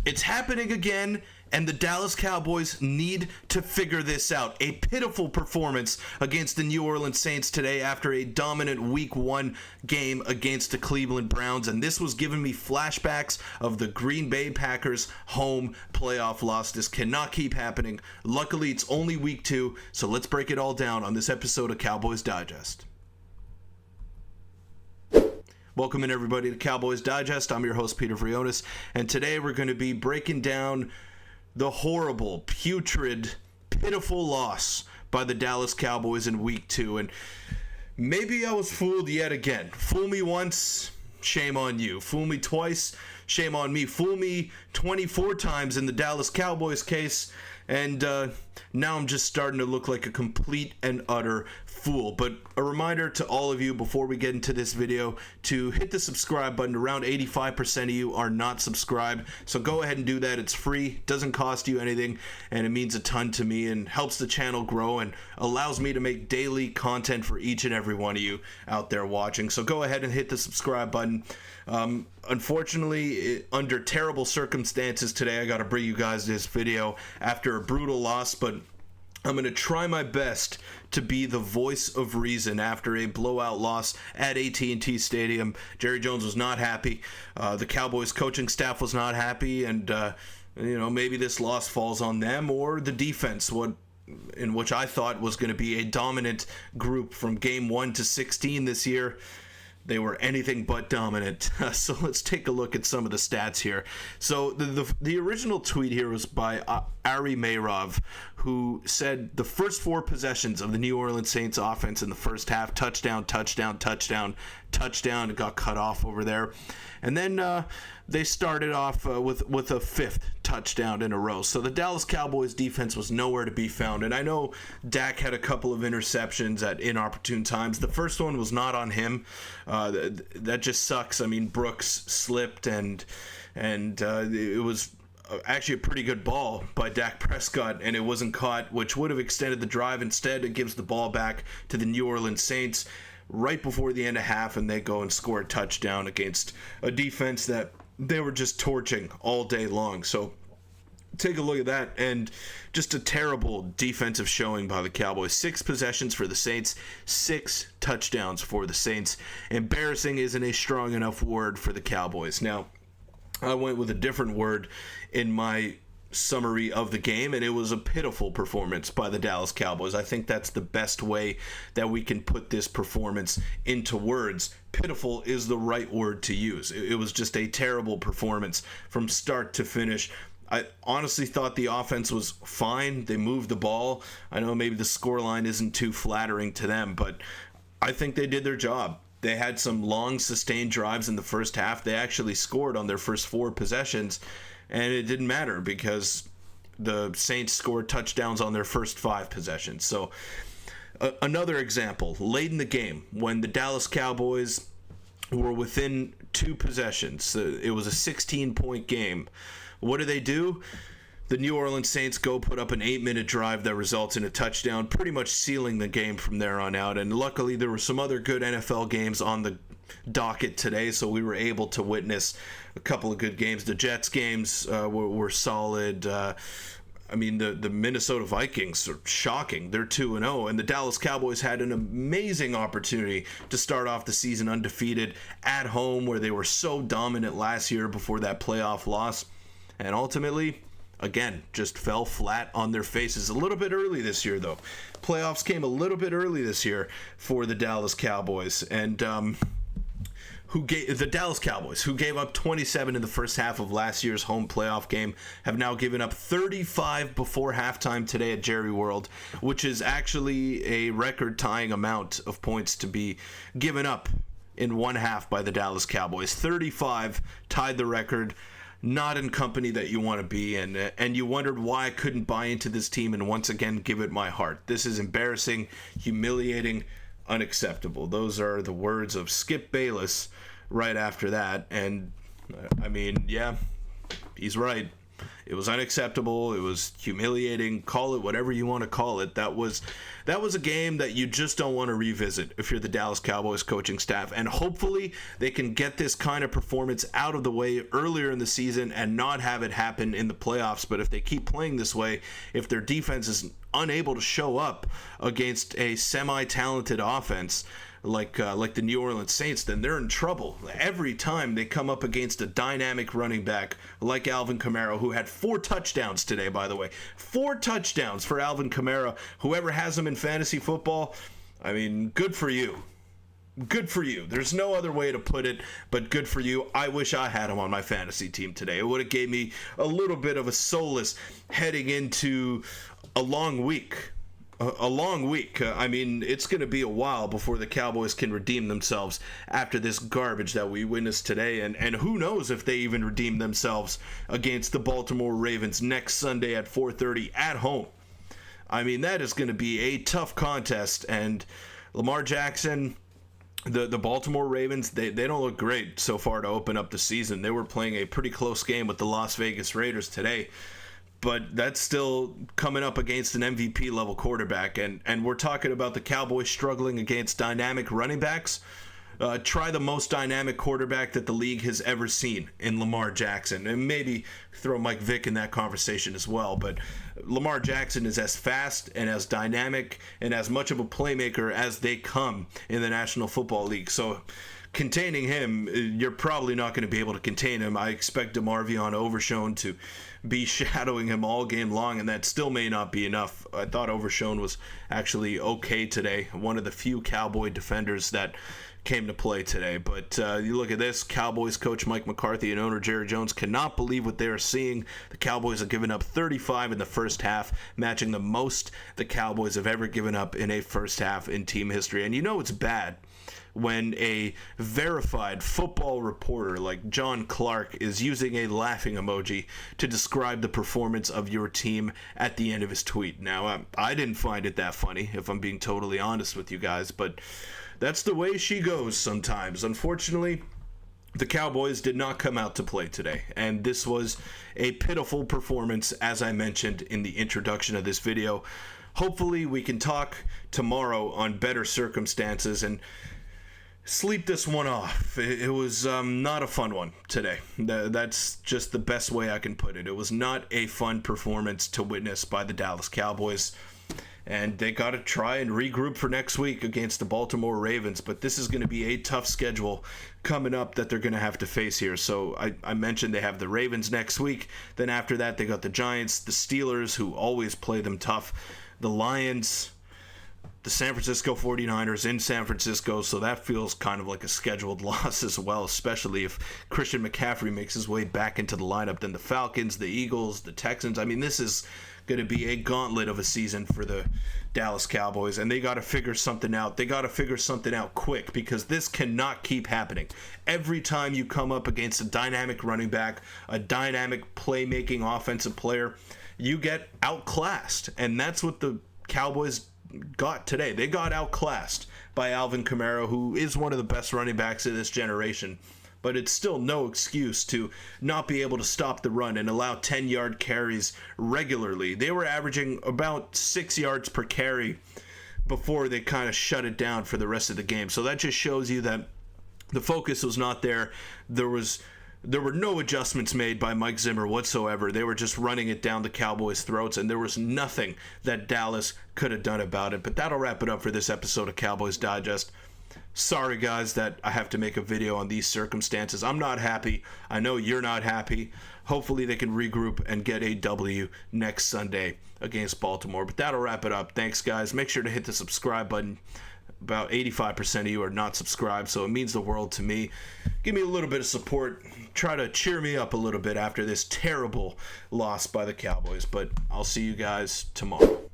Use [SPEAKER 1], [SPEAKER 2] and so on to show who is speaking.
[SPEAKER 1] It's happening again, and the Dallas Cowboys need to figure this out. A pitiful performance against the New Orleans Saints today after a dominant Week 1 game against the Cleveland Browns, and this was giving me flashbacks of the Green Bay Packers home playoff loss. This cannot keep happening. Luckily, it's only Week 2, so let's break it all down on this episode of Cowboys Digest. Welcome in, everybody, to Cowboys Digest. I'm your host, Peter Vryonis, and today we're going to be breaking down the horrible, putrid, pitiful loss by the Dallas Cowboys in Week 2. And maybe I was fooled yet again. Fool me once, shame on you. Fool me twice, shame on me. Fool me 24 times in the Dallas Cowboys case, and now I'm just starting to look like a complete and utter fool. But a reminder to all of you before we get into this video to hit the subscribe button. Around 85% of you are not subscribed, so go ahead and do that. It's free, doesn't cost you anything, and it means a ton to me and helps the channel grow and allows me to make daily content for each and every one of you out there watching. So go ahead and hit the subscribe button. Unfortunately, under terrible circumstances today, I got to bring you guys this video after a brutal loss, but I'm going to try my best to be the voice of reason after a blowout loss at AT&T Stadium. Jerry Jones was not happy. The Cowboys coaching staff was not happy, and maybe this loss falls on them or the defense, in which I thought was going to be a dominant group from game 1 to 16 this year. They were anything but dominant. So let's take a look at some of the stats here. So the original tweet here was by Ari Mayrov, who said the first 4 possessions of the New Orleans Saints offense in the first half, touchdown, touchdown, touchdown, touchdown. It got cut off over there. And then they started off with a 5th touchdown in a row. So the Dallas Cowboys defense was nowhere to be found. And I know Dak had a couple of interceptions at inopportune times. The first one was not on him. That just sucks. I mean, Brooks slipped, and it was actually a pretty good ball by Dak Prescott, and it wasn't caught, which would have extended the drive. Instead, it gives the ball back to the New Orleans Saints right before the end of half, and they go and score a touchdown against a defense that they were just torching all day long. So take a look at that, and just a terrible defensive showing by the Cowboys. 6 possessions for the Saints, 6 touchdowns for the Saints. Embarrassing isn't a strong enough word for the Cowboys. Now, I went with a different word in my summary of the game, and it was a pitiful performance by the Dallas Cowboys. I think that's the best way that we can put this performance into words. Pitiful is the right word to use. It was just a terrible performance from start to finish. I honestly thought the offense was fine. They moved the ball. I know maybe the scoreline isn't too flattering to them, but I think they did their job. They had some long, sustained drives in the first half. They actually scored on their first 4 possessions, and it didn't matter because the Saints scored touchdowns on their first 5 possessions. So another example, late in the game, when the Dallas Cowboys were within 2 possessions, it was a 16-point game. What do? The New Orleans Saints go put up an 8-minute drive that results in a touchdown, pretty much sealing the game from there on out. And luckily, there were some other good NFL games on the docket today, so we were able to witness a couple of good games. The Jets games were solid. The Minnesota Vikings are shocking. They're 2-0, and the Dallas Cowboys had an amazing opportunity to start off the season undefeated at home, where they were so dominant last year before that playoff loss. And ultimately, again, just fell flat on their faces. A little bit early this year, though. Playoffs came a little bit early this year for the Dallas Cowboys. And the Dallas Cowboys, who gave up 27 in the first half of last year's home playoff game, have now given up 35 before halftime today at Jerry World, which is actually a record-tying amount of points to be given up in one half by the Dallas Cowboys. 35 tied the record. Not in company that you want to be in, and you wondered why I couldn't buy into this team and once again give it my heart. This is embarrassing, humiliating, unacceptable. Those are the words of Skip Bayless right after that, and I mean, yeah, he's right. It was unacceptable. It was humiliating. Call it whatever you want to call it. That was a game that you just don't want to revisit if you're the Dallas Cowboys coaching staff. And hopefully they can get this kind of performance out of the way earlier in the season and not have it happen in the playoffs. But if they keep playing this way, if their defense is unable to show up against a semi-talented offense like the New Orleans Saints, then they're in trouble. Every time they come up against a dynamic running back like Alvin Kamara, who had 4 touchdowns today, by the way. 4 touchdowns for Alvin Kamara. Whoever has him in fantasy football, I mean, good for you. Good for you. There's no other way to put it, but good for you. I wish I had him on my fantasy team today. It would have gave me a little bit of a solace heading into a long week. A long week. I mean, it's going to be a while before the Cowboys can redeem themselves after this garbage that we witnessed today. And who knows if they even redeem themselves against the Baltimore Ravens next Sunday at 4:30 at home. I mean, that is going to be a tough contest. And Lamar Jackson, the Baltimore Ravens, they don't look great so far to open up the season. They were playing a pretty close game with the Las Vegas Raiders today. But that's still coming up against an MVP level quarterback. And we're talking about the Cowboys struggling against dynamic running backs. Try the most dynamic quarterback that the league has ever seen in Lamar Jackson. And maybe throw Mike Vick in that conversation as well. But Lamar Jackson is as fast and as dynamic and as much of a playmaker as they come in the National Football League. So containing him, you're probably not going to be able to contain him. I expect DeMarvion Overshown to be shadowing him all game long, and that still may not be enough. I thought Overshown was actually okay today, one of the few Cowboy defenders that came to play today. But you look at this, Cowboys coach Mike McCarthy and owner Jerry Jones cannot believe what they are seeing. The Cowboys have given up 35 in the first half, matching the most the Cowboys have ever given up in a first half in team history. And you know it's bad when a verified football reporter like John Clark is using a laughing emoji to describe the performance of your team at the end of his tweet. Now, I didn't find it that funny, if I'm being totally honest with you guys, but that's the way she goes sometimes. Unfortunately, the Cowboys did not come out to play today, and this was a pitiful performance, as I mentioned in the introduction of this video. Hopefully, we can talk tomorrow on better circumstances and sleep this one off. It was not a fun one today. That's just the best way I can put it. It was not a fun performance to witness by the Dallas Cowboys. And they got to try and regroup for next week against the Baltimore Ravens. But this is going to be a tough schedule coming up that they're going to have to face here. So I mentioned they have the Ravens next week. Then after that, they got the Giants, the Steelers, who always play them tough, the Lions, the San Francisco 49ers in San Francisco, so that feels kind of like a scheduled loss as well, especially if Christian McCaffrey makes his way back into the lineup. Then the Falcons, the Eagles, the Texans. I mean, this is going to be a gauntlet of a season for the Dallas Cowboys, and they got to figure something out. They got to figure something out quick, because this cannot keep happening. Every time you come up against a dynamic running back, a dynamic playmaking offensive player, you get outclassed, and that's what the Cowboys got today. They got outclassed by Alvin Kamara, who is one of the best running backs of this generation. But it's still no excuse to not be able to stop the run and allow 10-yard carries regularly. They were averaging about 6 yards per carry before they kind of shut it down for the rest of the game. So that just shows you that the focus was not there. There were no adjustments made by Mike Zimmer whatsoever. They were just running it down the Cowboys' throats, and there was nothing that Dallas could have done about it. But that'll wrap it up for this episode of Cowboys Digest. Sorry, guys, that I have to make a video on these circumstances. I'm not happy. I know you're not happy. Hopefully they can regroup and get a W next Sunday against Baltimore. But that'll wrap it up. Thanks, guys. Make sure to hit the subscribe button. About 85% of you are not subscribed, so it means the world to me. Give me a little bit of support. Try to cheer me up a little bit after this terrible loss by the Cowboys. But I'll see you guys tomorrow.